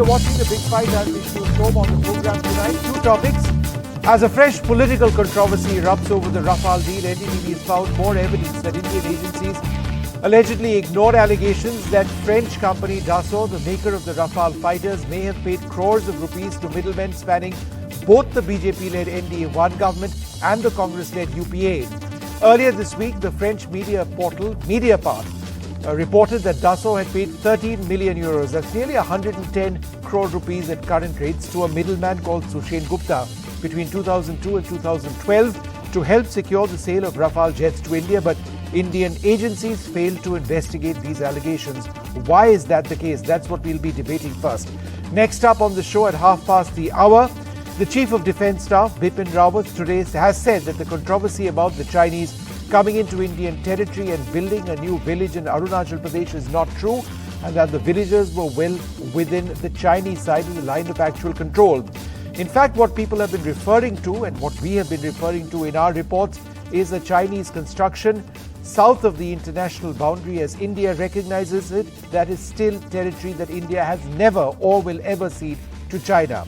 watching the Big Fight as we show probe on the program tonight. Two topics. As a fresh political controversy erupts over the Rafale deal, NDTV has found more evidence that Indian agencies allegedly ignored allegations that French company Dassault, the maker of the Rafale fighters, may have paid crores of rupees to middlemen spanning both the BJP-led NDA government and the Congress-led UPA. Earlier this week, the French media portal Mediapart reported that Dassault had paid 13 million euros, that's nearly 110 crore rupees at current rates, to a middleman called Sushen Gupta between 2002 and 2012 to help secure the sale of Rafale jets to India. But Indian agencies failed to investigate these allegations. Why is that the case? That's what we'll be debating first. Next up on the show at 1:30, the Chief of Defence Staff, Bipin Rawat, today has said that the controversy about the Chinese coming into Indian territory and building a new village in Arunachal Pradesh is not true, and that the villagers were well within the Chinese side of the line of actual control. In fact, what people have been referring to and what we have been referring to in our reports is a Chinese construction south of the international boundary. As India recognizes it, that is still territory that India has never or will ever cede to China.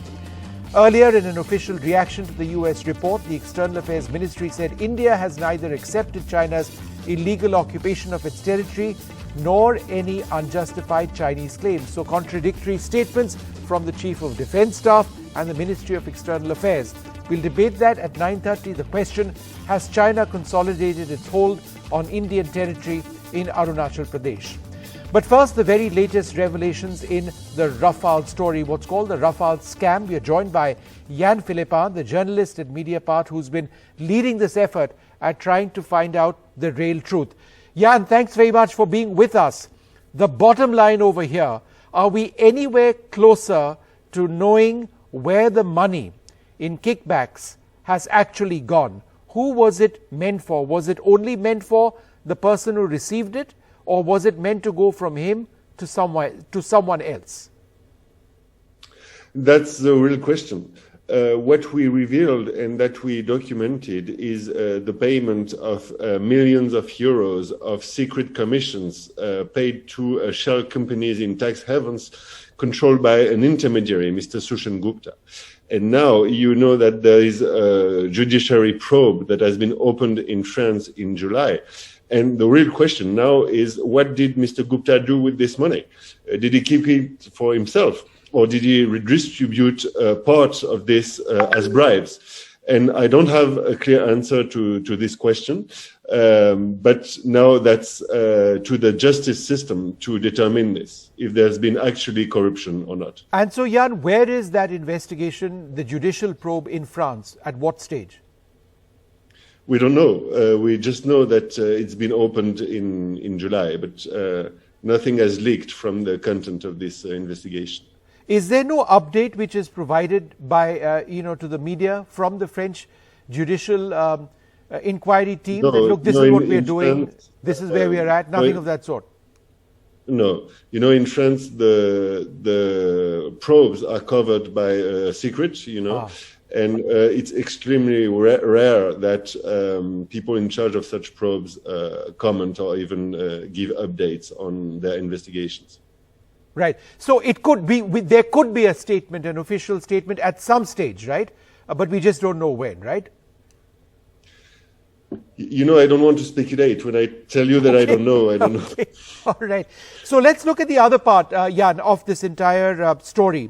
Earlier, in an official reaction to the US report, the External Affairs Ministry said India has neither accepted China's illegal occupation of its territory nor any unjustified Chinese claims. So, contradictory statements from the Chief of Defence Staff and the Ministry of External Affairs. We'll debate that at 9:30. The question, has China consolidated its hold on Indian territory in Arunachal Pradesh? But first, the very latest revelations in the Rafale story, what's called the Rafale scam. We are joined by Jan Philippon, the journalist at Mediapart, who's been leading this effort at trying to find out the real truth. Jan, thanks very much for being with us. The bottom line over here, are we anywhere closer to knowing where the money in kickbacks has actually gone? Who was it meant for? Was it only meant for the person who received it? Or was it meant to go from him to someone else? That's the real question. What we revealed and that we documented is the payment of millions of euros of secret commissions paid to shell companies in tax havens controlled by an intermediary, Mr. Sushen Gupta. And now you know that there is a judiciary probe that has been opened in France in July. And the real question now is, what did Mr. Gupta do with this money? Did he keep it for himself, or did he redistribute parts of this as bribes? And I don't have a clear answer to this question, but now that's to the justice system to determine this, if there's been actually corruption or not. And so, Jan, where is that investigation, the judicial probe in France? At what stage? We don't know. We just know that it's been opened in July, but nothing has leaked from the content of this investigation. Is there no update which is provided by, to the media from the French judicial inquiry team? No, that, look, this is what we are doing, France, this is where we are at, nothing of that sort? No. In France, the probes are covered by secret, And it's extremely rare that people in charge of such probes comment or even give updates on their investigations. Right. So it could be, there could be a statement, an official statement at some stage, right? But we just don't know when, right? I don't want to speculate. When I tell you that I don't know, I don't know. All right. So let's look at the other part, Jan, of this entire story.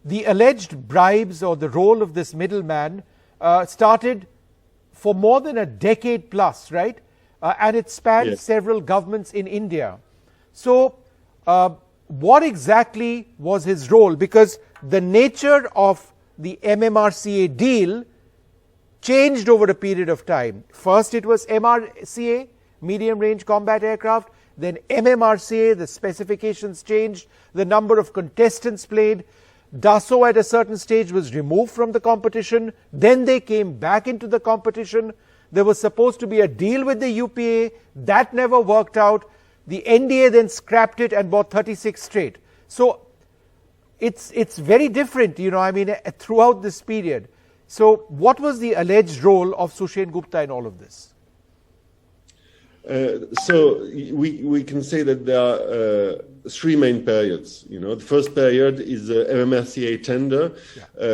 The alleged bribes or the role of this middleman started for more than a decade plus, right? And it spanned several governments in India. So what exactly was his role? Because the nature of the MMRCA deal changed over a period of time. First it was MRCA, medium range combat aircraft. Then MMRCA, the specifications changed, the number of contestants played. Dassault at a certain stage was removed from the competition. Then they came back into the competition. There was supposed to be a deal with the UPA. That never worked out. The NDA then scrapped it and bought 36 straight. So it's very different, throughout this period. So what was the alleged role of Sushen Gupta in all of this? So we can say that there are three main periods. The first period is the MMRCA tender,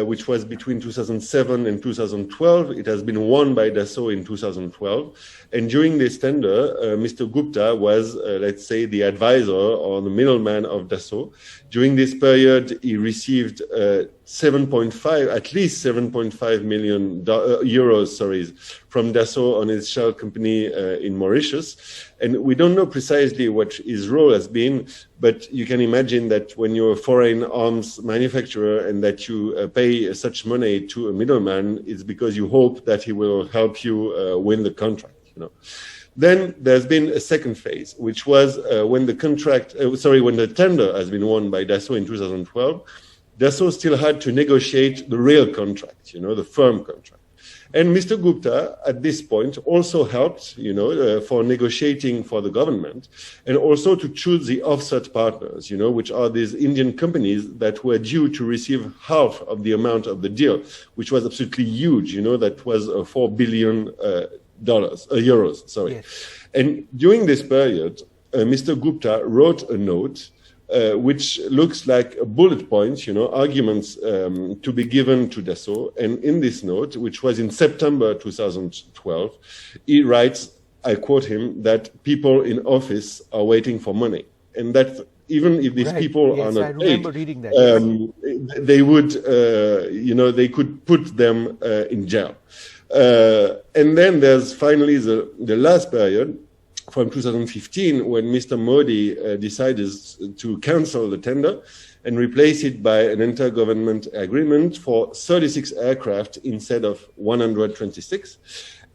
which was between 2007 and 2012. It has been won by Dassault in 2012. And during this tender, Mr. Gupta was, let's say, the advisor or the middleman of Dassault. During this period, he received at least 7.5 million euros, from Dassault on his shell company in Mauritius. And we don't know precisely what his role has been, but you can imagine that when you're a foreign arms manufacturer and that you pay such money to a middleman, it's because you hope that he will help you win the contract. Then there's been a second phase, which was when the tender has been won by Dassault in 2012. Dassault still had to negotiate the real contract, the firm contract. And Mr. Gupta, at this point, also helped, for negotiating for the government, and also to choose the offset partners, which are these Indian companies that were due to receive half of the amount of the deal, which was absolutely huge. That was $4 billion euros. Sorry. Yes. And during this period, Mr. Gupta wrote a note which looks like a bullet points, arguments to be given to Dassault. And in this note, which was in September 2012, he writes, I quote him, that people in office are waiting for money. And that even if these people are not paid, they would, they could put them in jail. And then there's finally the last period, from 2015, when Mr. Modi decided to cancel the tender and replace it by an intergovernment agreement for 36 aircraft instead of 126.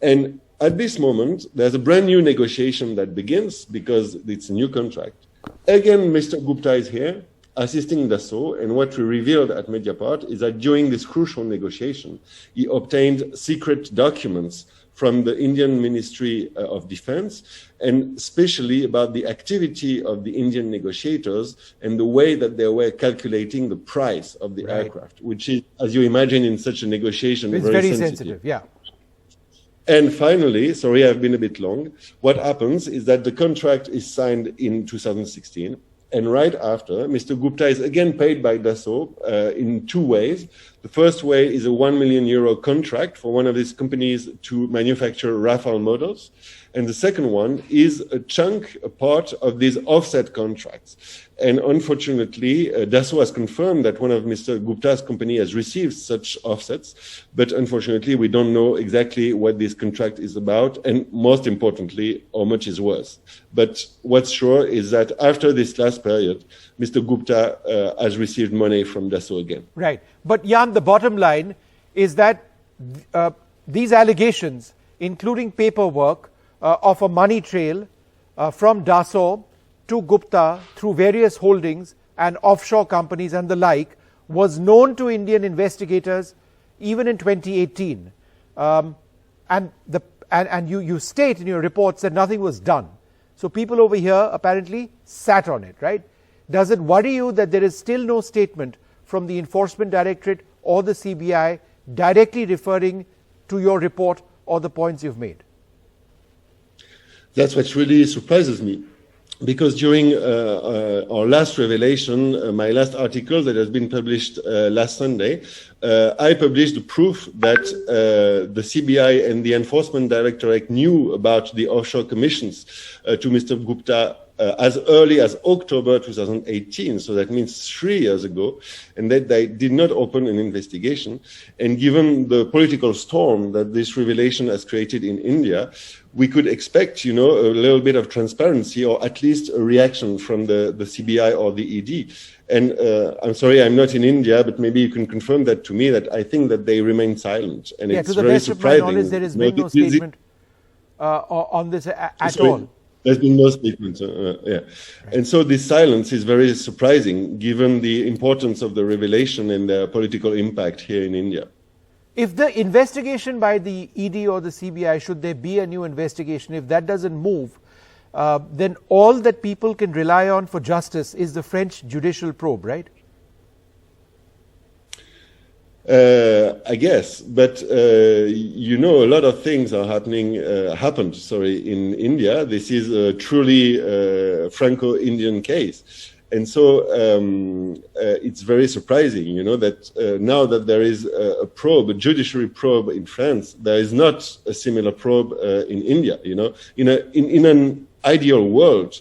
And at this moment, there's a brand new negotiation that begins because it's a new contract. Again, Mr. Gupta is here assisting Dassault, and what we revealed at Mediapart is that during this crucial negotiation, he obtained secret documents from the Indian Ministry of Defense, and especially about the activity of the Indian negotiators and the way that they were calculating the price of the aircraft, which is, as you imagine, in such a negotiation, it's very sensitive. Yeah. And finally, sorry, I've been a bit long. What happens is that the contract is signed in 2016. And right after, Mr. Gupta is again paid by Dassault in two ways. The first way is a €1 million contract for one of these companies to manufacture Rafale models. And the second one is a part of these offset contracts. And unfortunately, Dassault has confirmed that one of Mr. Gupta's company has received such offsets. But unfortunately, we don't know exactly what this contract is about, and most importantly, how much is worth. But what's sure is that after this last period, Mr. Gupta has received money from Dassault again. Right. But Jan, the bottom line is that these allegations, including paperwork of a money trail from Dassault to Gupta through various holdings and offshore companies and the like, was known to Indian investigators even in 2018. And you state in your reports that nothing was done. So people over here apparently sat on it, right? Does it worry you that there is still no statement from the Enforcement Directorate or the CBI directly referring to your report or the points you've made? That's what really surprises me. Because during our last revelation, my last article that has been published last Sunday, I published the proof that the CBI and the Enforcement Directorate knew about the offshore commissions to Mr. Gupta as early as October 2018, so that means 3 years ago, and that they did not open an investigation. And given the political storm that this revelation has created in India, we could expect, a little bit of transparency, or at least a reaction from the CBI or the ED. And I'm sorry, I'm not in India, but maybe you can confirm that to me, that I think that they remain silent. And it's very surprising. To the best of my knowledge, there has been no statement on this at all. There's been no statement, Right. And so this silence is very surprising, given the importance of the revelation and the political impact here in India. If the investigation by the ED or the CBI, should there be a new investigation, if that doesn't move, then all that people can rely on for justice is the French judicial probe, right? I guess, but a lot of things are happened in India. This is a truly Franco-Indian case. And so it's very surprising, you know, that now that there is a probe, a judiciary probe in France, there is not a similar probe in India. You know, in an ideal world,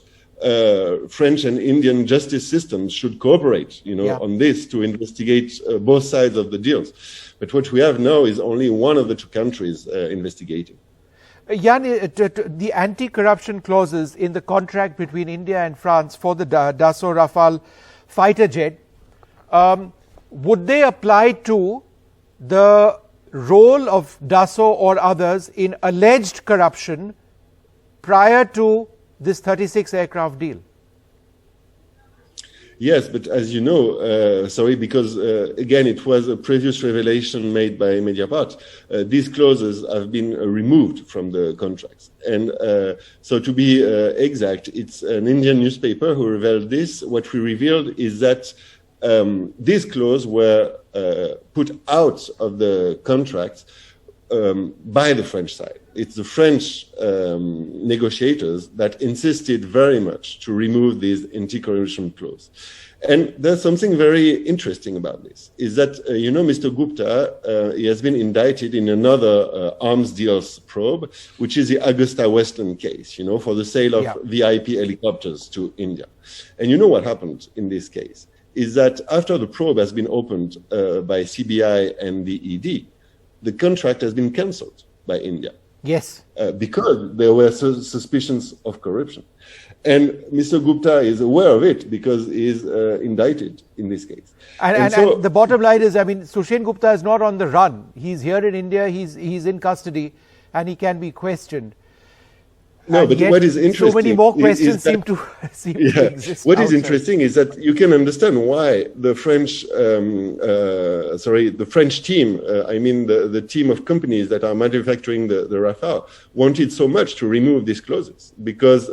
French and Indian justice systems should cooperate, you know, on this to investigate both sides of the deals. But what we have now is only one of the two countries investigating. Jan, the anti-corruption clauses in the contract between India and France for the Dassault Rafale fighter jet, would they apply to the role of Dassault or others in alleged corruption prior to this 36 aircraft deal? Yes, but as you know, because again, it was a previous revelation made by Mediapart. These clauses have been removed from the contracts. And so to be exact, it's an Indian newspaper who revealed this. What we revealed is that these clauses were put out of the contracts by the French side. It's the French negotiators that insisted very much to remove these anti-corruption clauses. And there's something very interesting about this, is that, you know, Mr. Gupta, he has been indicted in another arms deals probe, which is the Augusta Westland case, you know, for the sale of VIP helicopters to India. And you know what happened in this case, is that after the probe has been opened by CBI and the ED, the contract has been cancelled by India. Yes. Because there were suspicions of corruption. And Mr. Gupta is aware of it because he is indicted in this case. And the bottom line is, I mean, Sushen Gupta is not on the run. He's here in India, he's in custody, and he can be questioned. No, but what is interesting, so many more questions seem to exist. What is interesting is that you can understand why the French, the French team, I mean the team of companies that are manufacturing the Rafale, wanted so much to remove these clauses, because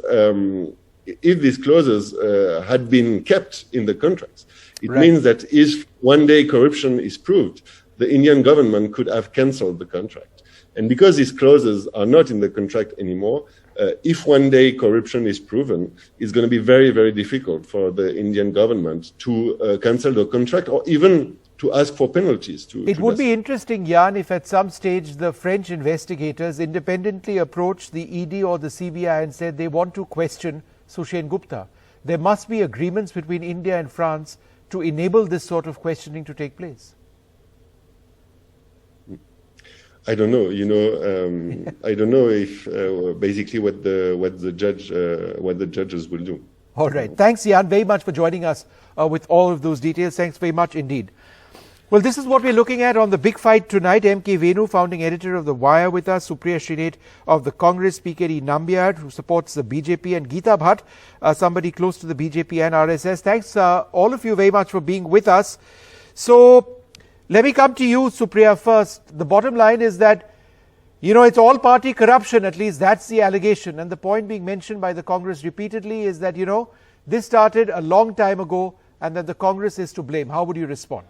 if these clauses had been kept in the contracts, it means that if one day corruption is proved, the Indian government could have cancelled the contract. And because these clauses are not in the contract anymore, if one day corruption is proven, it's going to be very, very difficult for the Indian government to cancel the contract or even to ask for penalties. It would be interesting, Jan, if at some stage the French investigators independently approached the ED or the CBI and said they want to question Sushen Gupta. There must be agreements between India and France to enable this sort of questioning to take place. I don't know. You know, I don't know if basically what the judges will do. All right. Thanks, Jan, very much for joining us with all of those details. Thanks very much indeed. Well, this is what we're looking at on the big fight tonight. M.K. Venu, founding editor of The Wire, with us. Supriya Srinate of the Congress, PKD Nambiar, who supports the BJP, and Geeta Bhatt, somebody close to the BJP and RSS. Thanks, all of you, very much for being with us. So, let me come to you, Supriya, first. The bottom line is that, you know, it's all party corruption, at least that's the allegation. And the point being mentioned by the Congress repeatedly is that, you know, this started a long time ago and that the Congress is to blame. How would you respond?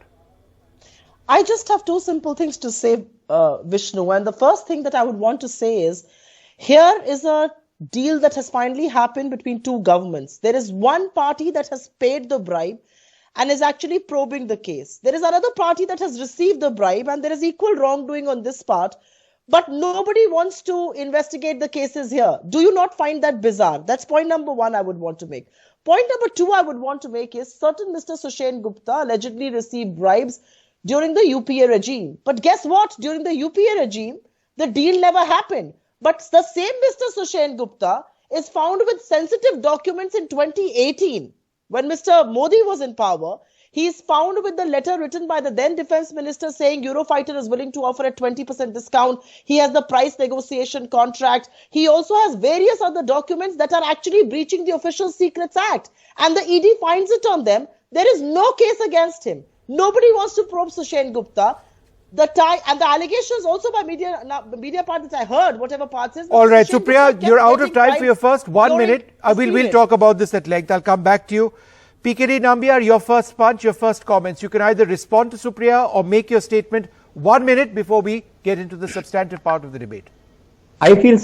I just have two simple things to say, Vishnu. And the first thing that I would want to say is, here is a deal that has finally happened between two governments. There is one party that has paid the bribe and is actually probing the case. There is another party that has received the bribe, and there is equal wrongdoing on this part, but nobody wants to investigate the cases here. Do you not find that bizarre? That's point number one I would want to make. Point number two I would want to make is, certain Mr. Sushen Gupta allegedly received bribes during the UPA regime. But guess what? During the UPA regime, the deal never happened. But the same Mr. Sushen Gupta is found with sensitive documents in 2018. When Mr. Modi was in power, he is found with the letter written by the then defense minister saying Eurofighter is willing to offer a 20% discount. He has the price negotiation contract. He also has various other documents that are actually breaching the Official Secrets Act. And the ED finds it on them. There is no case against him. Nobody wants to probe Sushen Gupta. And the allegations also by Mediapart that I heard, whatever parts is. All right, Supriya, you're out of time for your first 1 minute. We'll talk about this at length. I'll come back to you. PKD Nambiar, your first punch, your first comments. You can either respond to Supriya or make your statement 1 minute before we get into the substantive part of the debate. I feel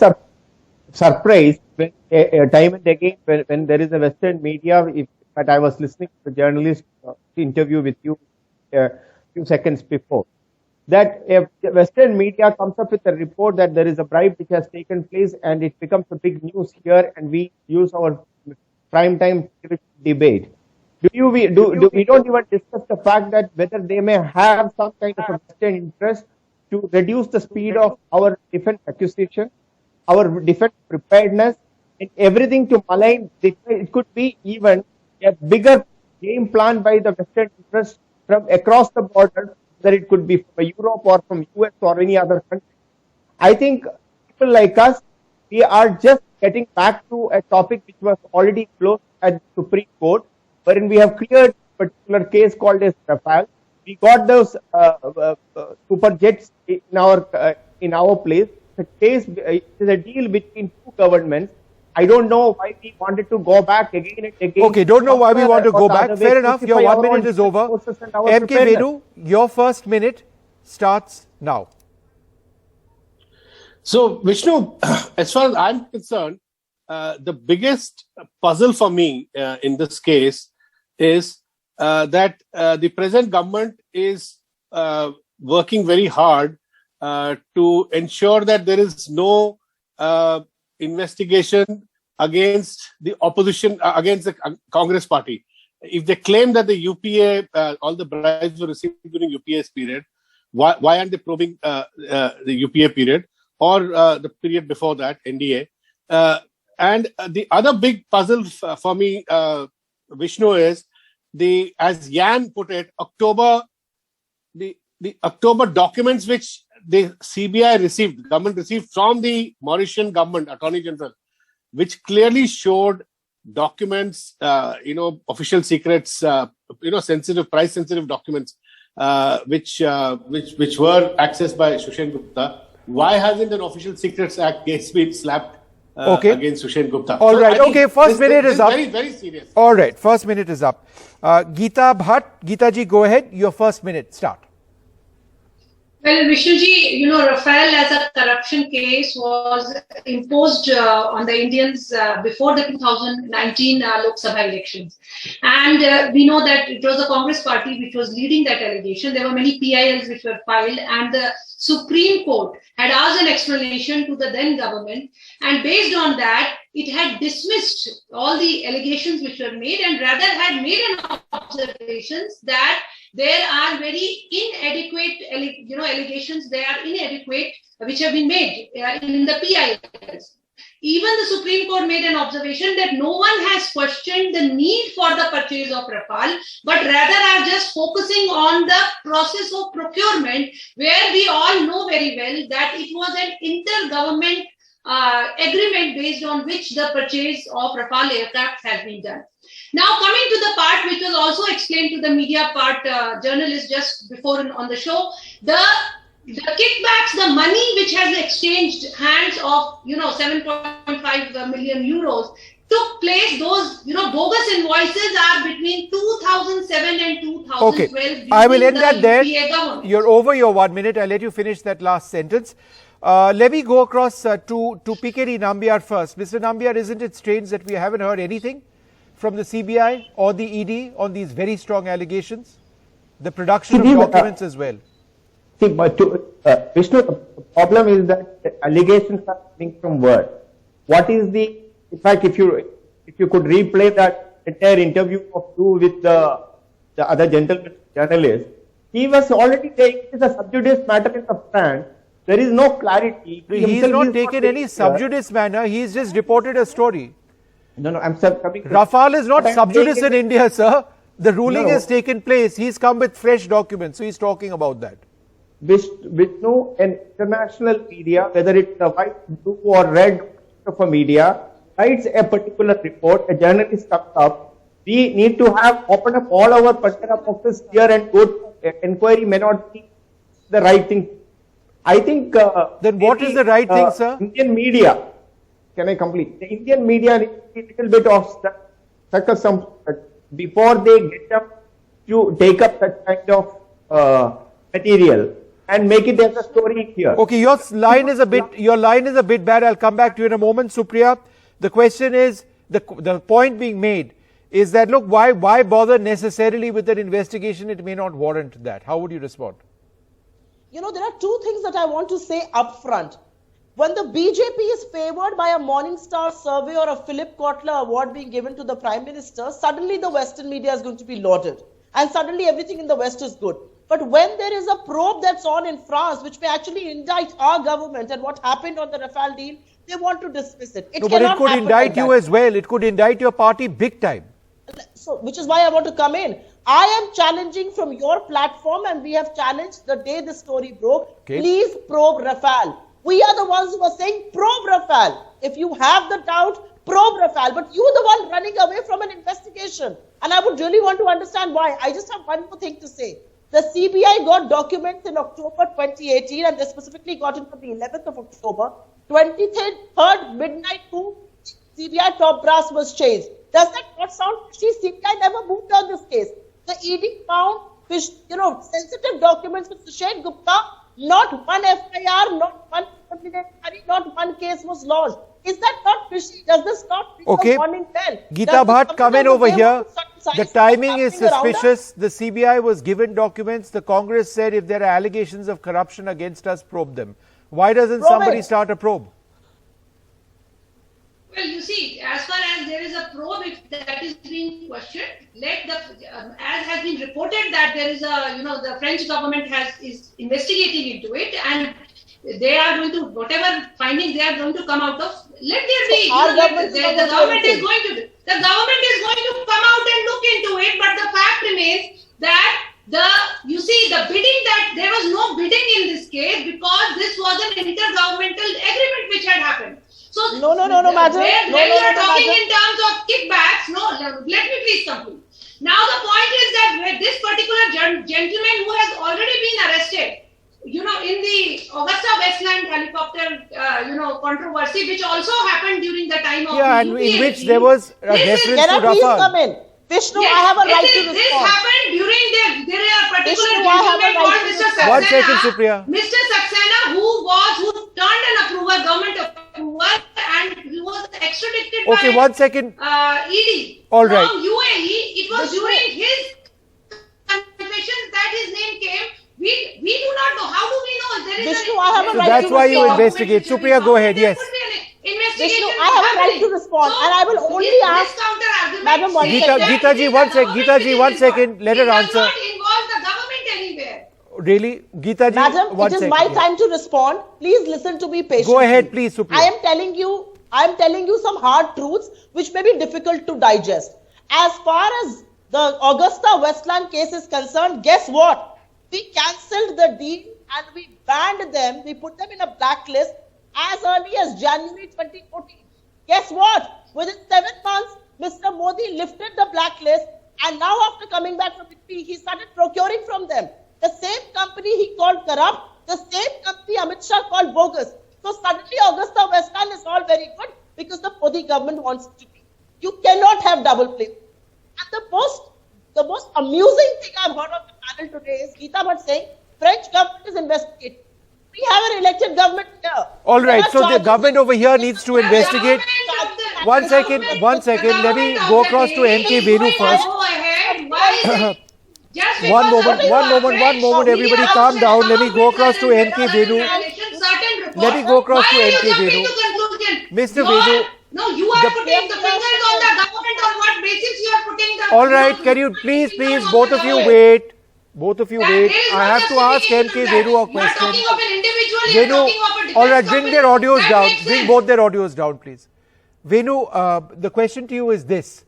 surprised when time and again when there is a Western media, if but I was listening to the journalist interview with you a few seconds before. That if the Western media comes up with a report that there is a bribe which has taken place and it becomes a big news here, and we use our prime time debate. We don't even discuss the fact that whether they may have some kind of a Western interest to reduce the speed of our defense acquisition, our defense preparedness, and everything to malign. It could be even a bigger game plan by the Western interest from across the border, whether it could be from Europe or from US or any other country. I think people like us, we are just getting back to a topic which was already closed at the Supreme Court, wherein we have cleared a particular case called as Rafale. We got those super jets in our place. The case is a deal between two governments. I don't know why we wanted to go back again and again. Okay, don't know why we want to go back. Fair enough. Your 1 minute is over. MK Venu, your first minute starts now. So, Vishnu, as far as I'm concerned, the biggest puzzle for me in this case is that the present government is working very hard to ensure that there is no investigation against the opposition, against the Congress party. If they claim that the UPA, all the bribes were received during UPA's period, why aren't they probing the UPA period or the period before that, NDA? And the other big puzzle for me, Vishnu, is as Jan put it, the October documents which the CBI received, government received from the Mauritian government, Attorney General, which clearly showed documents, official secrets, sensitive, price-sensitive documents, which were accessed by Sushen Gupta. Why hasn't an Official Secrets Act case been slapped against Sushen Gupta? All right. Okay, first minute is up. Very, very serious. All right, first minute is up. Geeta Bhatt, Geeta ji, go ahead. Your first minute, start. Well, Vishnuji, Rafale as a corruption case was imposed on the Indians before the 2019 Lok Sabha elections. And we know that it was the Congress party which was leading that allegation. There were many PILs which were filed, and the Supreme Court had asked an explanation to the then government. And based on that, it had dismissed all the allegations which were made and rather had made an observations that there are very inadequate, allegations. They are inadequate, which have been made in the PILs. Even the Supreme Court made an observation that no one has questioned the need for the purchase of Rafale, but rather are just focusing on the process of procurement, where we all know very well that it was an intergovernment agreement based on which the purchase of Rafale aircraft has been done. Now, coming to the part which was also explained to the Mediapart journalist just before on the show, the kickbacks, the money which has exchanged hands of 7.5 million euros took place. Those bogus invoices are between 2007 and 2012. Okay, I will end that there. You're over your 1 minute. I'll let you finish that last sentence. Let me go across to PKD Nambiar first. Mr. Nambiar, isn't it strange that we haven't heard anything from the CBI or the ED on these very strong allegations? The production of documents as well. See, but Vishnu, the problem is that the allegations are coming from where? What is in fact, if you could replay that entire interview of you with the other journalist, he was already saying it is a sub judice matter in the France. There is no clarity. He is not taken any sub judice manner. He has just reported a story. No, I'm coming. Rafale is not sub judice in India, sir. The ruling has taken place. He's come with fresh documents, so he's talking about that. Vishnu, an international media, whether it's the white, blue or red of a media, writes a particular report, a journalist comes up, we need to open up all our particular boxes here and go to inquiry may not be the right thing. I think... then what is the right thing, sir? Indian media, can I complete? The Indian media needs a little bit of some before they get up to take up that kind of material and make it as a story here. Okay, your line is a bit bad. I'll come back to you in a moment, Supriya. The question is, the point being made is that, look, why bother necessarily with an investigation? It may not warrant that. How would you respond? You know, there are two things that I want to say up front. When the BJP is favored by a Morningstar survey or a Philip Kotler award being given to the Prime Minister, suddenly the Western media is going to be lauded. And suddenly everything in the West is good. But when there is a probe that's on in France, which may actually indict our government and what happened on the Rafale deal, they want to dismiss it. No, but it could indict you as well. It could indict your party big time. So, which is why I want to come in. I am challenging from your platform, and we have challenged the day this story broke. Okay. Please probe Rafale. We are the ones who are saying probe Rafale. If you have the doubt, probe Rafale. But you're the one running away from an investigation. And I would really want to understand why. I just have one more thing to say. The CBI got documents in October 2018, and they specifically got it from the 11th of October. 23rd midnight coup, CBI top brass was changed. Does that not sound fishy? CBI never moved on this case. The ED found sensitive documents with Sushant Gupta. Not one FIR, not one preliminary, not one case was lodged. Is that not fishy? Does this not ring a warning bell? Geeta Bhatt, come in over here. The timing is suspicious. The CBI was given documents. The Congress said if there are allegations of corruption against us, probe them. Why doesn't somebody start a probe? Well, you see, as far as there is a probe, if that is being questioned, as has been reported that there is the French government is investigating into it, and they are going to, whatever findings they are going to come out of, let there be. The government is going to come out and look into it, but the fact remains that the bidding, that there was no bidding in this case because this was an intergovernmental agreement which had happened. So no, madam. When you are talking in terms of kickbacks, let me please complete. Now the point is that this particular gentleman who has already been arrested, in the Augusta-Westland helicopter, controversy, which also happened during the time of and in which there was a reference to Rafale. Please come in. Vishnu, yes, I have a right to respond. This happened during there are particular gentleman called Mr. Saxena. 1 second, Supriya. Mr. Saxena, who turned an approval, government approval, and he was extradited by 1 second. ED All right. From UAE. It was during his confessions that his name came. We do not know. How do we know? There is Vishnu, I have a right that's to why respond. you investigate. Supriya, go ahead. Yes. Vishnu, I have a right to respond, and I will only ask Madam Geeta ji, 1 second. Let her answer. It does not involve the government anywhere. Really? Geeta ji, Madam, it is my time to respond. Please listen to me patiently. Go ahead, please, Supriya. I am telling you some hard truths which may be difficult to digest. As far as the Augusta-Westland case is concerned, guess what? We cancelled the deal and we banned them. We put them in a blacklist as early as January 2014. Guess what? Within 7 months, Mr. Modi lifted the blacklist, and now after coming back from it, he started procuring from them. The same company he called corrupt, the same company Amit Shah called bogus. So suddenly Augusta Westland is all very good because the Modi government wants it to be. You cannot have double play. And the most amusing thing I've heard on the panel today is Geeta Bhatt saying French government is investigating. We have an elected government here. All right, so the government over here needs to investigate. 1 second. Let me go across to MK Venu first. One moment, everybody calm down. Let me go across to MK Venu. Mr. Venu. No, you are putting the fingers on the government. On what basis you are putting the... All right, can you please, both of you wait. I have to ask MK Venu a question. Talking of an individual, Venu, all right, bring their audios down. Bring both their audios down, please. Venu, the question to you is this.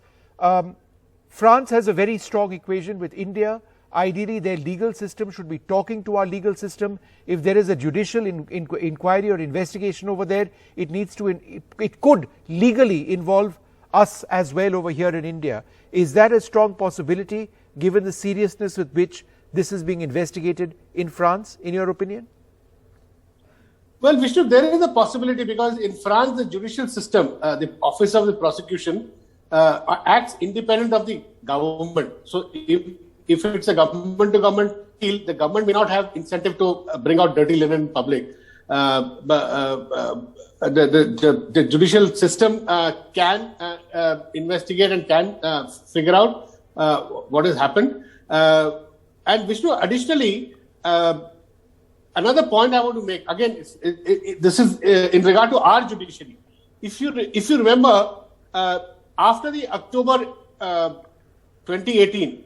France has a very strong equation with India. Ideally, their legal system should be talking to our legal system. If there is a judicial inquiry or investigation over there, it could legally involve us as well over here in India. Is that a strong possibility, given the seriousness with which this is being investigated in France, in your opinion? Well, Vishnu, there is a possibility because in France, the judicial system, the office of the prosecution acts independent of the government. So if it's a government-to-government deal, the government may not have incentive to bring out dirty linen in public. the judicial system can investigate and can figure out what has happened. And Vishnu, additionally, another point I want to make, again, this is in regard to our judiciary. If you remember, after the October 2018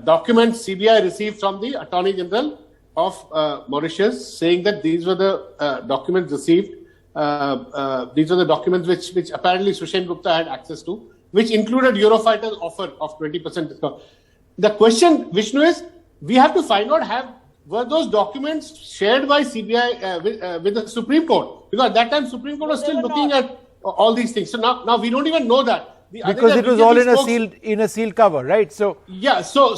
documents CBI received from the Attorney General of Mauritius, saying that these were the documents received, these were the documents which apparently Sushen Gupta had access to, which included Eurofighter's offer of 20% discount. The question, Vishnu, is we have to find out, were those documents shared by CBI with the Supreme Court? Because at that time, Supreme Court was still looking at all these things. So now we don't even know that. Because it was all in a sealed cover, right? So yeah. So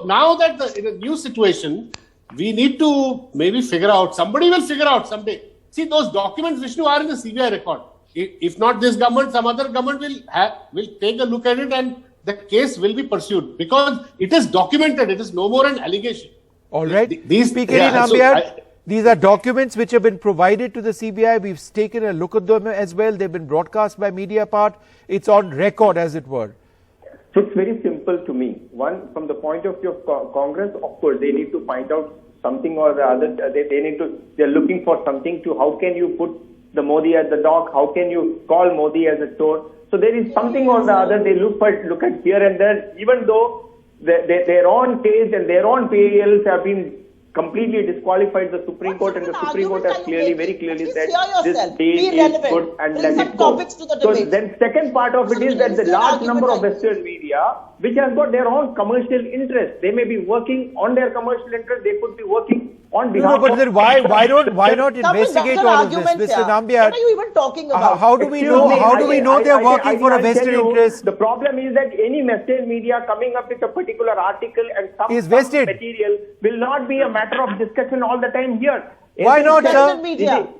now that in a new situation, we need to maybe figure out. Somebody will figure out someday. See, those documents, Vishnu, are in the CBI record. If not this government, some other government will take a look at it, and the case will be pursued because it is documented. It is no more an allegation. All right. These are documents which have been provided to the CBI. We've taken a look at them as well. They've been broadcast by Mediapart. It's on record, as it were. So it's very simple to me. One, from the point of view of Congress, of course, they need to find out something or the other. They're looking for something to, how can you put the Modi at the dock? How can you call Modi as a tour? So there is something or the other they look at here and there, even though their own case and their own PALs have been completely disqualified the Supreme Court, and the Supreme Court has very clearly said this deal is good and let it go. So then second part of it is that the large number of Western media which has got their own commercial interest, they may be working on their commercial interest, they could be working on behalf but then why not investigate all of this, Mr. Nambiar? What are you even talking about? How do we know they're working for a vested interest? The problem is that any Western media coming up with a particular article and some material will not be a matter of discussion all the time here. Why not, sir?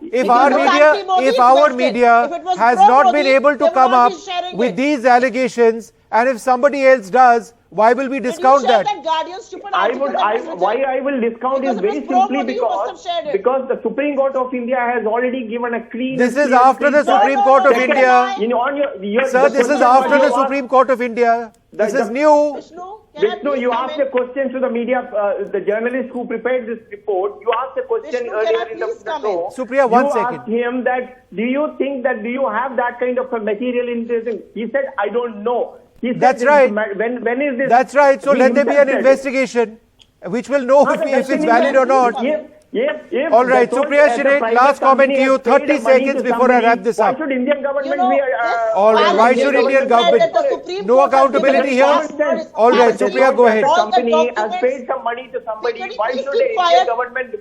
If our media has not been able to come up with these allegations, and if somebody else does, why will we discount that? Why I will discount is very simply because the Supreme Court of India has already given a clean. This is after the Supreme Court of India. Sir, this is after the Supreme Court of India. This is new. Vishnu, you asked a question to the media, the journalist who prepared this report. You asked a question earlier in the show. Supriya, one second. You asked him that, do you have that kind of a material interest? He said, I don't know. He said, that's right. When is this? That's right. So let there be an investigation, which will know if it's valid or not. All right, Supriya Shireen, last comment to you, 30 seconds before I wrap this up. Why should Indian government all right, why should Indian government? No accountability here? All right, Supriya, go ahead. Company has paid some money to somebody. Why should the Indian government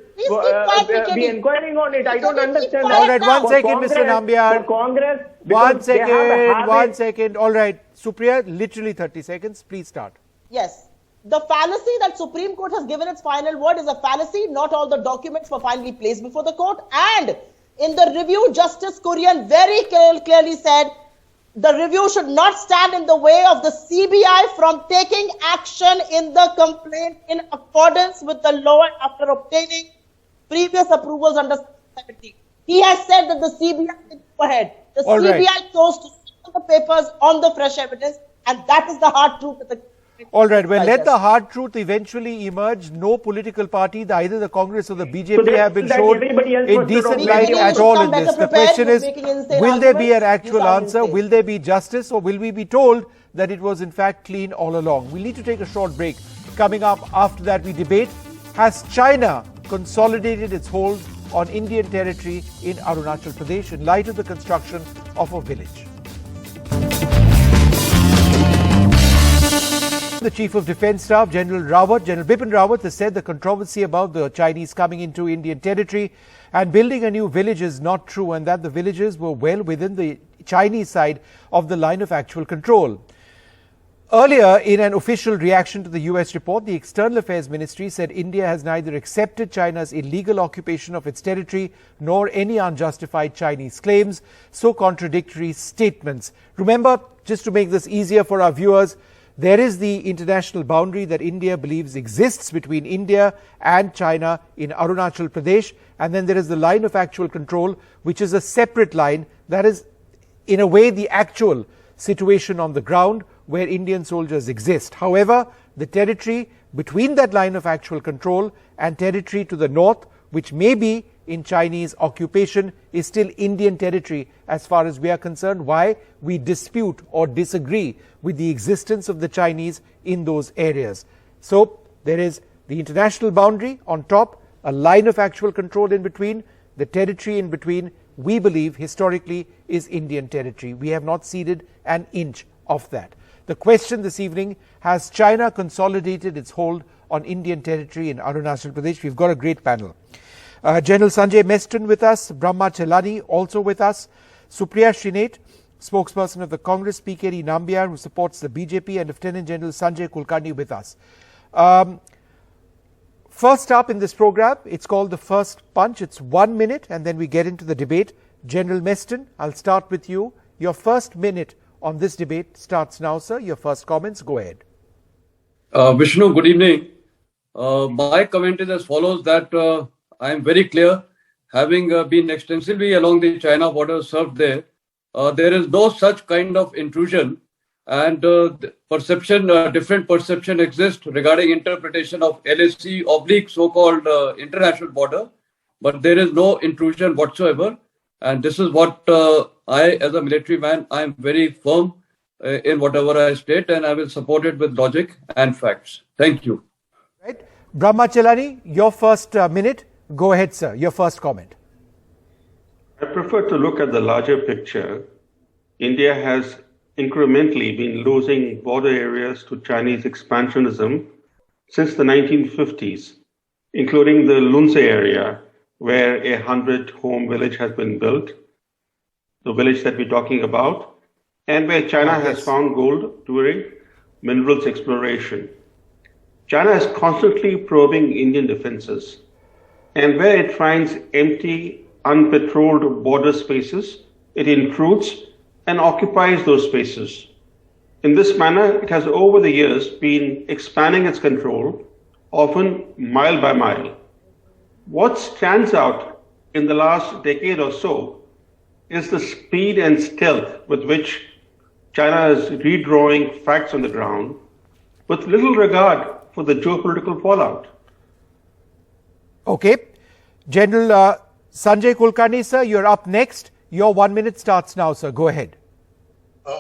be inquiring on it? I don't understand. All right, 1 second, Mr. Nambiar. Congress. 1 second, 1 second. All right, Supriya, literally 30 seconds. Please start. Yes. The fallacy that Supreme Court has given its final word is a fallacy. Not all the documents were finally placed before the court. And in the review, Justice Kurian very clearly said the review should not stand in the way of the CBI from taking action in the complaint in accordance with the law after obtaining previous approvals under 70. He has said that the CBI can go ahead. The CBI chose to see the papers on the fresh evidence, and that is the hard truth that the all right, well, let the hard truth eventually emerge. No political party, either the Congress or the BJP, have been shown in decent light at all in this. The question is, will there be an actual answer? Will there be justice? Or will we be told that it was in fact clean all along? We'll need to take a short break. Coming up after that, we debate, has China consolidated its hold on Indian territory in Arunachal Pradesh in light of the construction of a village? The Chief of Defence Staff, General Bipin Rawat, has said the controversy about the Chinese coming into Indian territory and building a new village is not true, and that the villages were well within the Chinese side of the line of actual control. Earlier, in an official reaction to the US report, the External Affairs Ministry said India has neither accepted China's illegal occupation of its territory nor any unjustified Chinese claims, so contradictory statements. Remember, just to make this easier for our viewers, There is the international boundary that India believes exists between India and China in Arunachal Pradesh, and then there is the line of actual control, which is a separate line that is in a way the actual situation on the ground where Indian soldiers exist. However, the territory between that line of actual control and territory to the north, which may be in Chinese occupation, is still Indian territory as far as we are concerned. Why? We dispute or disagree with the existence of the Chinese in those areas. So there is the international boundary on top, a line of actual control in between, the territory in between, we believe historically is Indian territory. We have not ceded an inch of that. The question this evening: has China consolidated its hold on Indian territory in Arunachal Pradesh? We've got a great panel. General Sanjay Meston with us, Brahma Chelani also with us, Supriya Srinate, spokesperson of the Congress, PKD Nambiar, who supports the BJP, and Lieutenant General Sanjay Kulkarni with us. First up in this program, it's called the First Punch. It's 1 minute and then we get into the debate. General Meston, I'll start with you. Your first minute on this debate starts now, sir. Your first comments, go ahead. Vishnu, good evening. My comment is as follows, that I am very clear, having been extensively along the China border, served there, there is no such kind of intrusion, and different perception exists regarding interpretation of LAC / so-called international border, but there is no intrusion whatsoever. And this is what I, as a military man, I am very firm in whatever I state, and I will support it with logic and facts. Thank you. Right. Brahma Chelani, your first minute. Go ahead, sir. Your first comment. I prefer to look at the larger picture. India has incrementally been losing border areas to Chinese expansionism since the 1950s, including the Lunse area, where a 100-home village has been built, the village that we're talking about, and where China has found gold during minerals exploration. China is constantly probing Indian defenses, and where it finds empty, unpatrolled border spaces, it intrudes and occupies those spaces. In this manner, it has over the years been expanding its control, often mile by mile. What stands out in the last decade or so is the speed and stealth with which China is redrawing facts on the ground, with little regard for the geopolitical fallout. Okay. General Sanjay Kulkarni, sir, you're up next. Your 1 minute starts now, sir. Go ahead.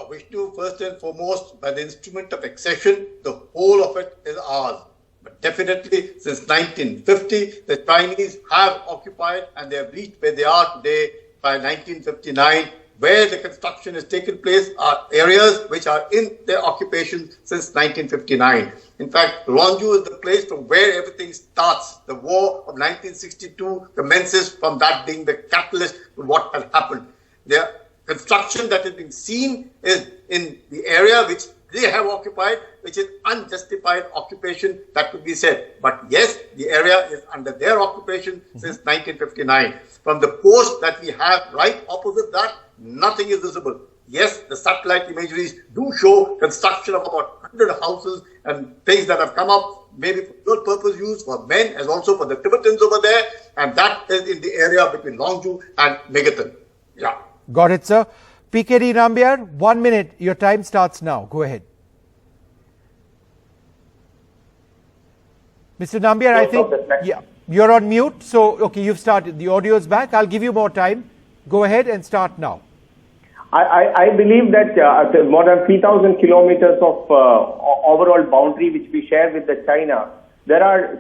Vishnu, first and foremost, by the instrument of accession, the whole of it is ours. But definitely, since 1950, the Chinese have occupied and they have reached where they are today by 1959. Where the construction has taken place are areas which are in their occupation since 1959. In fact, Longju is the place from where everything starts. The war of 1962 commences from that being the catalyst to what has happened. The construction that is being seen is in the area which they have occupied, which is unjustified occupation, that could be said. But yes, the area is under their occupation since 1959. From the post that we have right opposite that, nothing is visible. Yes, the satellite imageries do show construction of about 100 houses and things that have come up, maybe for dual purpose use for men as also for the Tibetans over there, and that is in the area between Longju and Megaton. Yeah. Got it, sir. PKD Nambiar, 1 minute. Your time starts now. Go ahead. Mr. Nambiar, I think you're on mute. So, okay, you've started. The audio is back. I'll give you more time. Go ahead and start now. I believe that more than 3,000 kilometers of overall boundary which we share with the China,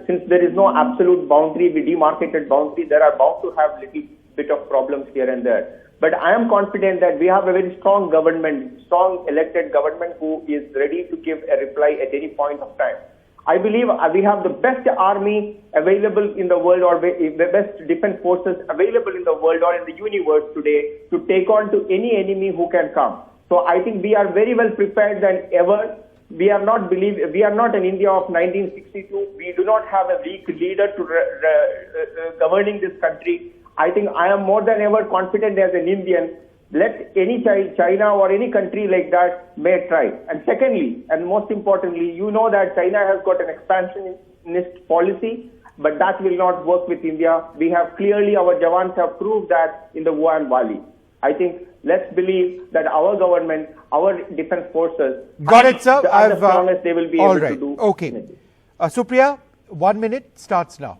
since there is no absolute boundary, we demarcated boundary, there are bound to have little bit of problems here and there. But I am confident that we have a very strong government, strong elected government who is ready to give a reply at any point of time. I believe we have the best army available in the world, or the best defense forces available in the world or in the universe today to take on to any enemy who can come. So I think we are very well prepared than ever. We are not an India of 1962. We do not have a weak leader to governing this country. I think I am more than ever confident as an Indian let any China or any country like that may try. And secondly, and most importantly, you know that China has got an expansionist policy, but that will not work with India. We have clearly, our Jawans have proved that in the Wuhan Valley. I think let's believe that our government, our defense forces, got it, sir. I've promised they will be able to do. Okay. Supriya, 1 minute starts now.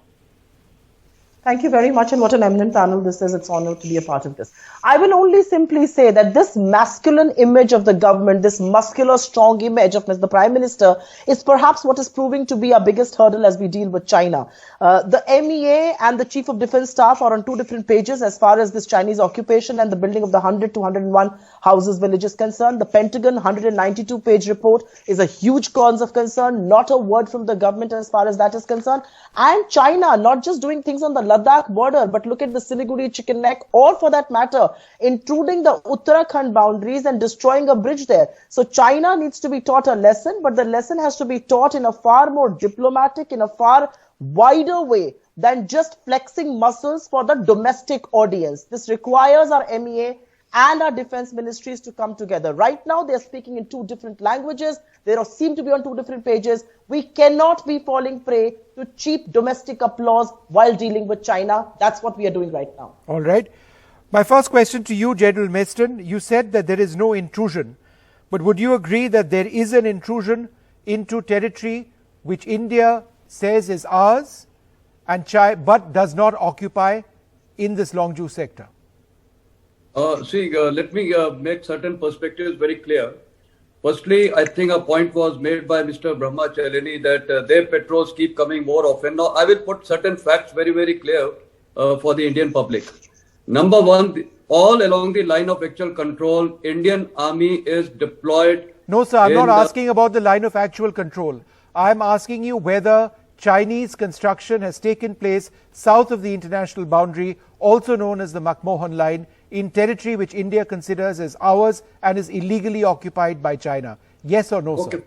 Thank you very much, and what an eminent panel this is. It's an honor to be a part of this. I will only simply say that this masculine image of the government, this muscular, strong image of the Prime Minister is perhaps what is proving to be our biggest hurdle as we deal with China. The MEA and the Chief of Defense Staff are on two different pages as far as this Chinese occupation and the building of the 100 to 101 houses village is concerned. The Pentagon 192-page report is a huge cause of concern, not a word from the government as far as that is concerned. And China, not just doing things on the Ladakh border, but look at the Siliguri chicken neck, or for that matter, intruding the Uttarakhand boundaries and destroying a bridge there. So China needs to be taught a lesson, but the lesson has to be taught in a far more diplomatic, in a far wider way than just flexing muscles for the domestic audience. This requires our MEA and our defense ministries to come together. Right now, they're speaking in two different languages. They seem to be on two different pages. We cannot be falling prey to cheap domestic applause while dealing with China. That's what we are doing right now. All right. My first question to you, General Maidstone, you said that there is no intrusion, but would you agree that there is an intrusion into territory which India says is ours, and but does not occupy in this Longju sector? Let me make certain perspectives very clear. Firstly, I think a point was made by Mr. Brahmacharya that their patrols keep coming more often. Now, I will put certain facts very, very clear for the Indian public. Number one, all along the line of actual control, Indian Army is deployed. No, sir, I'm not asking about the line of actual control. I'm asking you whether Chinese construction has taken place south of the international boundary, also known as the McMahon Line, in territory which India considers as ours and is illegally occupied by China. Yes or no, okay, sir?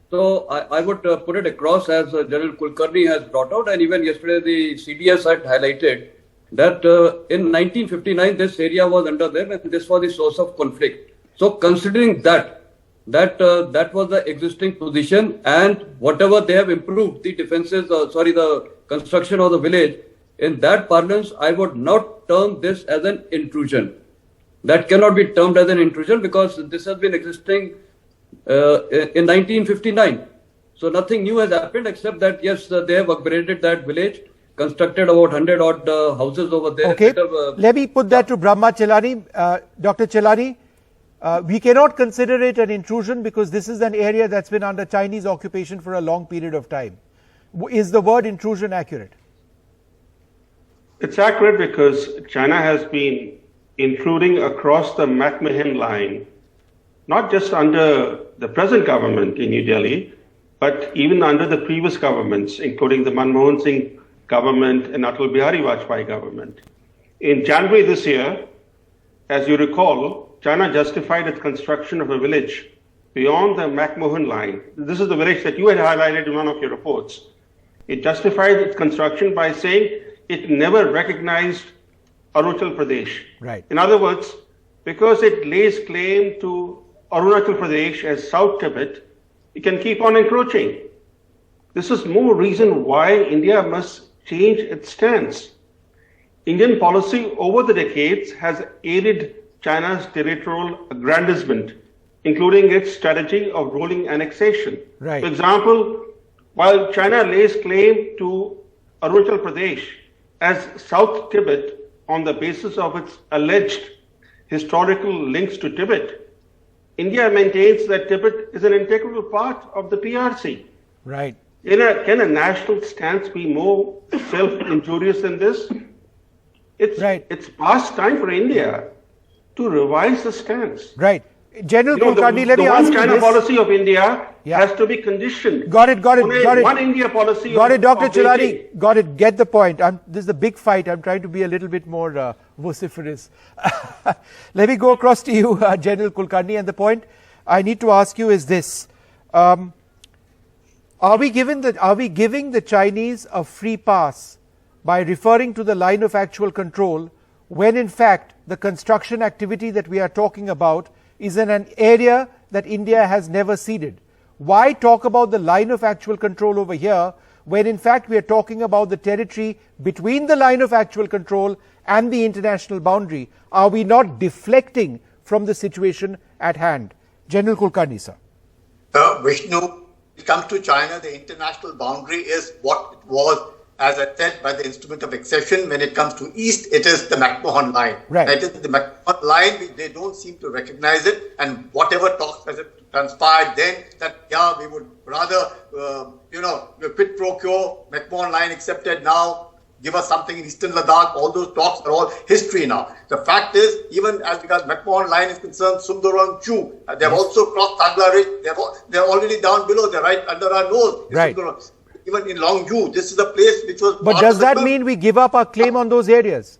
So I would put it across as General Kulkarni has brought out, and even yesterday the CDS had highlighted that in 1959 this area was under them and this was the source of conflict. So considering that was the existing position, and whatever they have improved, the defenses, the construction of the village, in that parlance, I would not term this as an intrusion. That cannot be termed as an intrusion because this has been existing in 1959. So nothing new has happened except that, yes, they have upgraded that village, constructed about 100 odd houses over there. Okay, let me put that to Brahma Chelani. Dr. Chelani, we cannot consider it an intrusion because this is an area that's been under Chinese occupation for a long period of time. Is the word intrusion accurate? It's accurate because China has been intruding across the McMahon Line, not just under the present government in New Delhi, but even under the previous governments, including the Manmohan Singh government and Atal Bihari Vajpayee government. In January this year, as you recall, China justified its construction of a village beyond the McMahon Line. This is the village that you had highlighted in one of your reports. It justified its construction by saying it never recognized Arunachal Pradesh. Right. In other words, because it lays claim to Arunachal Pradesh as South Tibet, it can keep on encroaching. This is more reason why India must change its stance. Indian policy over the decades has aided China's territorial aggrandizement, including its strategy of rolling annexation. Right. For example, while China lays claim to Arunachal Pradesh as South Tibet on the basis of its alleged historical links to Tibet, India maintains that Tibet is an integral part of the PRC. Right. Can a national stance be more self-injurious than this? It's past time for India to revise the stance. Right. General Kulkarni, let me ask you this. The one China policy of India has to be conditioned. Got it. One India policy. Got it, Dr. Chelani. Got it. Get the point. This is a big fight. I'm trying to be a little bit more vociferous. Let me go across to you, General Kulkarni. And the point I need to ask you is this: Are we giving the Chinese a free pass by referring to the line of actual control, when in fact the construction activity that we are talking about is in an area that India has never ceded? Why talk about the line of actual control over here when in fact we are talking about the territory between the line of actual control and the international boundary? Are we not deflecting from the situation at hand? General Kulkarni, sir. Vishnu, when it comes to China, the international boundary is what it was, as I said, by the instrument of accession. When it comes to East, it is the McMahon line. Right. That is the McMahon line. They don't seem to recognize it. And whatever talks has transpired then, that, yeah, we would rather, quid pro quo, McMahon line accepted now, give us something in Eastern Ladakh. All those talks are all history now. The fact is, even as regards McMahon line is concerned, Sundarang Chu, they have also crossed Tagla Ridge. They're already down below. They're right under our nose. Right. Even in Longju, this is a place which was. But does that mean we give up our claim on those areas?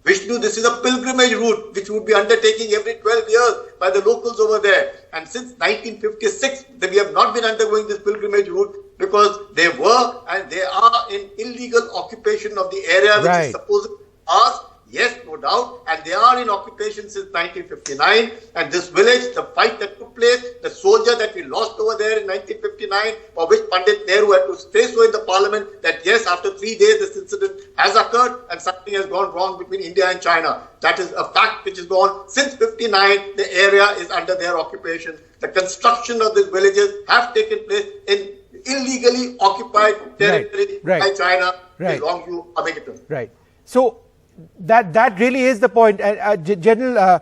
Vishnu, this is a pilgrimage route which would be undertaking every 12 years by the locals over there. And since 1956, we have not been undergoing this pilgrimage route because they were and they are in illegal occupation of the area which is supposedly ours. Yes, no doubt. And they are in occupation since 1959. And this village, the fight that took place, the soldier that we lost over there in 1959, for which Pandit Nehru had to say so in the parliament that yes, after 3 days this incident has occurred and something has gone wrong between India and China. That is a fact which is gone. Since 59, the area is under their occupation. The construction of these villages have taken place in illegally occupied territory by China. Right. Longju, Abhigatan. Right. So that really is the point. General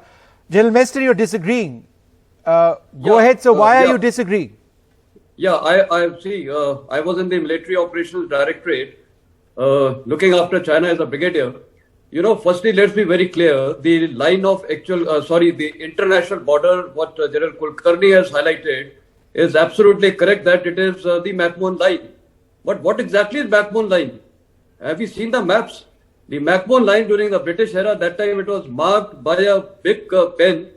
Mester, you're disagreeing. Go ahead. So why are you disagreeing? Yeah, I see. I was in the military operations directorate, looking after China as a brigadier. Firstly, let's be very clear. The line of the international border, what General Kulkarni has highlighted, is absolutely correct that it is the McMahon line. But what exactly is McMahon line? Have you seen the maps? The McMahon line during the British era, that time it was marked by a big pen,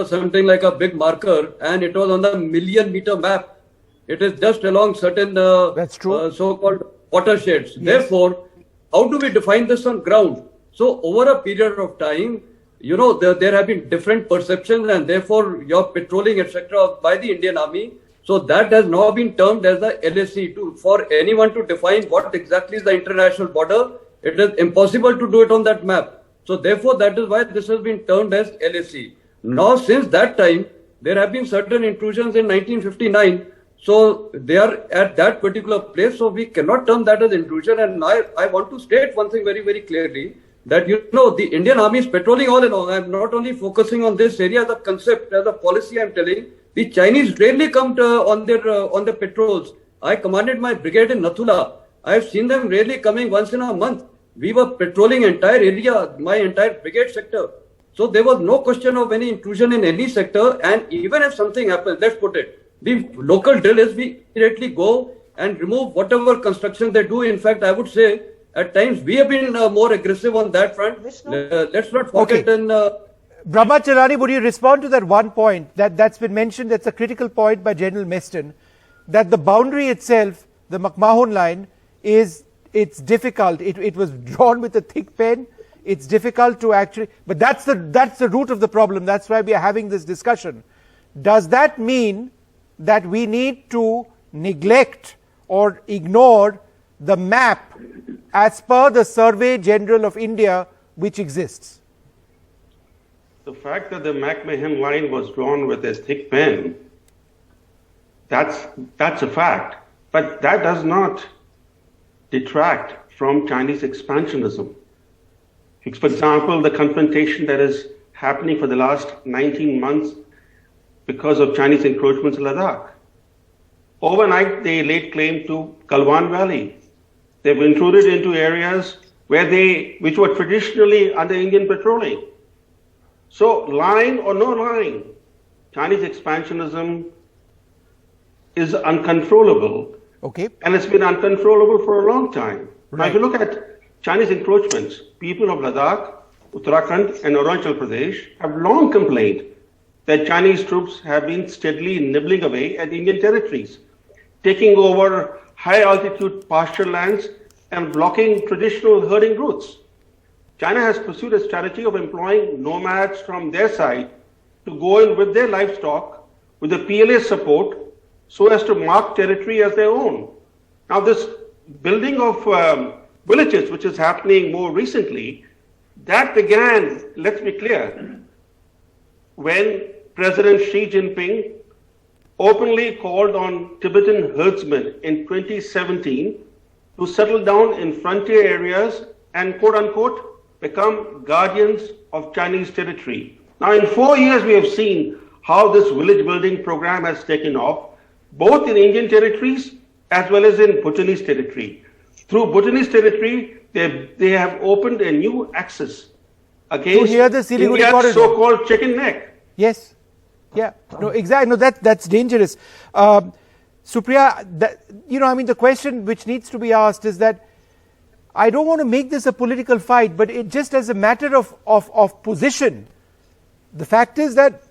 something like a big marker, and it was on the million-meter map. It is just along certain so-called watersheds. Yes. Therefore, how do we define this on ground? So, over a period of time, there have been different perceptions, and therefore, your patrolling, etc., by the Indian Army. So, that has now been termed as the LAC. For anyone to define what exactly is the international border, it is impossible to do it on that map. So therefore, that is why this has been termed as LAC. Now, since that time, there have been certain intrusions in 1959. So they are at that particular place. So we cannot term that as intrusion. And I want to state one thing very, very clearly that, the Indian Army is patrolling all along. I'm not only focusing on this area as a concept, as a policy I'm telling. The Chinese rarely come on their patrols. I commanded my brigade in Nathula. I've seen them rarely coming once in a month. We were patrolling entire area, my entire brigade sector. So there was no question of any intrusion in any sector. And even if something happens, let's put it, the local drill is we immediately go and remove whatever construction they do. In fact, I would say at times we have been more aggressive on that front. Let's not forget. Brahmacharani, would you respond to that one point that's been mentioned? That's a critical point by General Meston, that the boundary itself, the McMahon line, it's difficult. It was drawn with a thick pen. It's difficult to actually, but that's the root of the problem. That's why we are having this discussion. Does that mean that we need to neglect or ignore the map as per the Survey General of India which exists? The fact that the McMahon line was drawn with a thick pen, that's a fact. But that does not detract from Chinese expansionism. For example, the confrontation that is happening for the last 19 months because of Chinese encroachments in Ladakh. Overnight, they laid claim to Galwan Valley. They've intruded into areas which were traditionally under Indian patrolling. So, lying or no lying, Chinese expansionism is uncontrollable. Okay. And it's been uncontrollable for a long time. Right. Now, if you look at Chinese encroachments, people of Ladakh, Uttarakhand, and Arunachal Pradesh have long complained that Chinese troops have been steadily nibbling away at Indian territories, taking over high altitude pasture lands and blocking traditional herding routes. China has pursued a strategy of employing nomads from their side to go in with their livestock with the PLA support so as to mark territory as their own. Now, this building of villages, which is happening more recently, that began, let's be clear, when President Xi Jinping openly called on Tibetan herdsmen in 2017 to settle down in frontier areas and, quote unquote, become guardians of Chinese territory. Now, in 4 years, we have seen how this village building program has taken off, both in Indian territories as well as in Bhutanese territory. Through Bhutanese territory, they have opened a new access against India's so-called chicken neck. Yes. Yeah. No, exactly. No, that's dangerous. Supriya, the question which needs to be asked is that I don't want to make this a political fight, but it just as a matter of position. The fact is that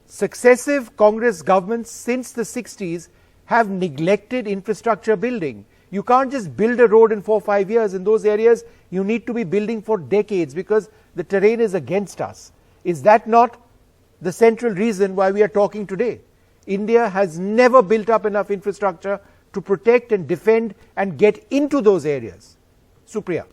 successive Congress governments since the 60s have neglected infrastructure building. You can't just build a road in 4 or 5 years. In those areas, you need to be building for decades because the terrain is against us. Is that not the central reason why we are talking today? India has never built up enough infrastructure to protect and defend and get into those areas. Supriya.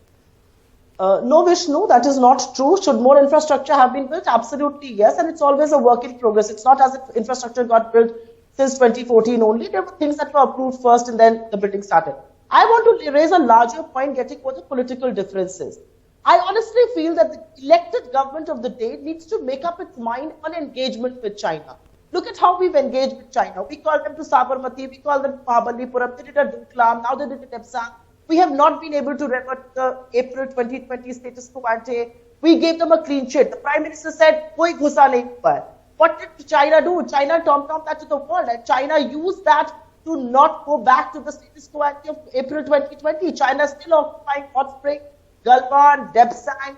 No, Vishnu, that is not true. Should more infrastructure have been built? Absolutely, yes. And it's always a work in progress. It's not as if infrastructure got built since 2014 only. There were things that were approved first and then the building started. I want to raise a larger point getting over the political differences. I honestly feel that the elected government of the day needs to make up its mind on engagement with China. Look at how we've engaged with China. We called them to Sabarmati, we called them to Mahabalipuram, they did a Duklam, now they did a Depsang. We have not been able to revert the April 2020 status quo ante. We gave them a clean sheet. The Prime Minister said, koi ghusa nahi hua hai. What did China do? China tom-tomed that to the world, and China used that to not go back to the status quo ante of April 2020. China is still occupying Hot Spring, Galwan, Depsang,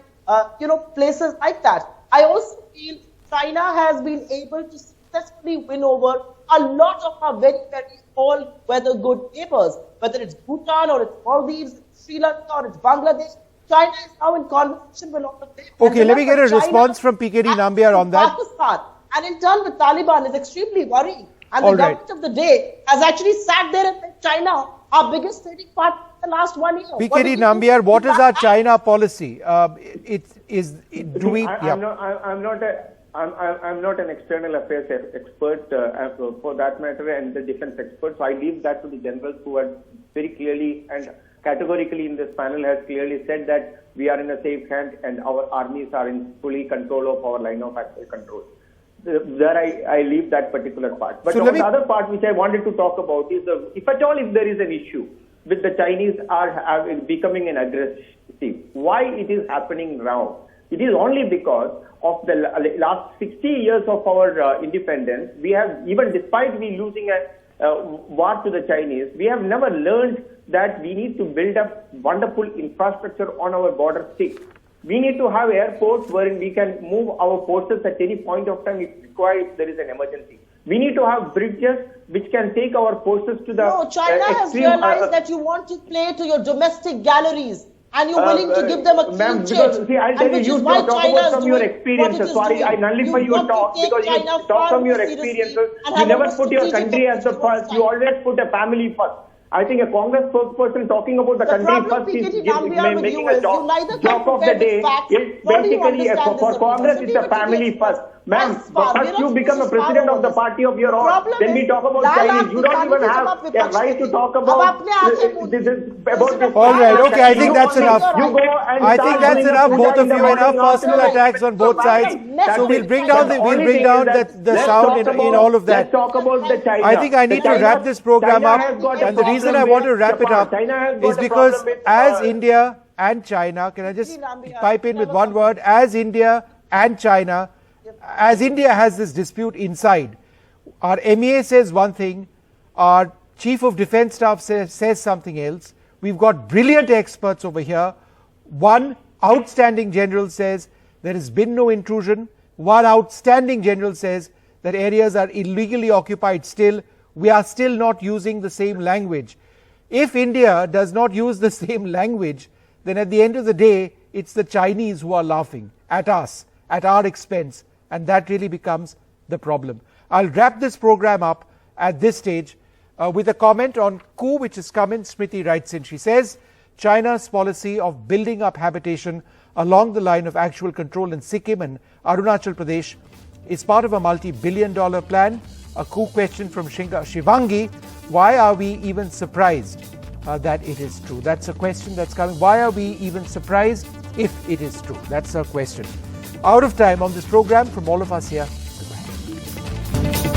places like that. I also feel China has been able to successfully win over a lot of our very, very all-weather good neighbors, whether it's Bhutan or it's Maldives, Sri Lanka or it's Bangladesh. China is now in conversation with a lot of them. Okay, let me get a response from PKD Nambiar on that. Pakistan and in turn with Taliban is extremely worrying. And the government of the day has actually sat there and said, China, our biggest trading partner in the last 1 year. PKD Nambiar, what is our China policy? I'm not an external affairs expert for that matter, and the defense expert. So I leave that to the generals who are very clearly and categorically in this panel has clearly said that we are in a safe hand and our armies are in fully control of our line of actual control. There I leave that particular part. But the other part which I wanted to talk about is if at all if there is an issue with the Chinese are becoming an aggressive, why it is happening now? It is only because of the last 60 years of our independence. We have, even despite we losing a war to the Chinese, we have never learned that we need to build up wonderful infrastructure on our border states. We need to have airports wherein we can move our forces at any point of time if required, if there is an emergency. We need to have bridges which can take our forces to the No, China has realized that you want to play to your domestic galleries and you're willing to give them a clean sheet. See, I'll tell you, talk about from your experiences. Sorry, I nullify your talk because you talk from your experiences. You never put your country as the first. You always put a family first. I think a Congress spokesperson talking about the country first is making a talk of the day. It's basically for Congress, it's a family first. Ma'am, first you become a president of the party of your own. Then we talk about Chinese. You don't even have a right to talk about this. All right, okay, I think that's enough. I think that's enough. Both of you enough personal attacks on both sides. So we'll bring down the sound in all of that. Let's talk about the China. I think I need to wrap this program up, and the reason I want to wrap it up is because as India and China, can I just pipe in with one word? As India and China, as India has this dispute inside, our MEA says one thing, our Chief of Defence Staff says something else. We've got brilliant experts over here. One outstanding general says there has been no intrusion. One outstanding general says that areas are illegally occupied still. We are still not using the same language. If India does not use the same language, then at the end of the day, It's the Chinese who are laughing at us, at our expense, and that really becomes the problem. I'll wrap this program up at this stage with a comment on coup which has come in. Smriti writes in, she says, China's policy of building up habitation along the line of actual control in Sikkim and Arunachal Pradesh is part of a multi-billion-dollar plan. A coup question from Shivangi, why are we even surprised that it is true? That's a question that's coming. Why are we even surprised if it is true? That's a question. Out of time on this program. From all of us here, goodbye.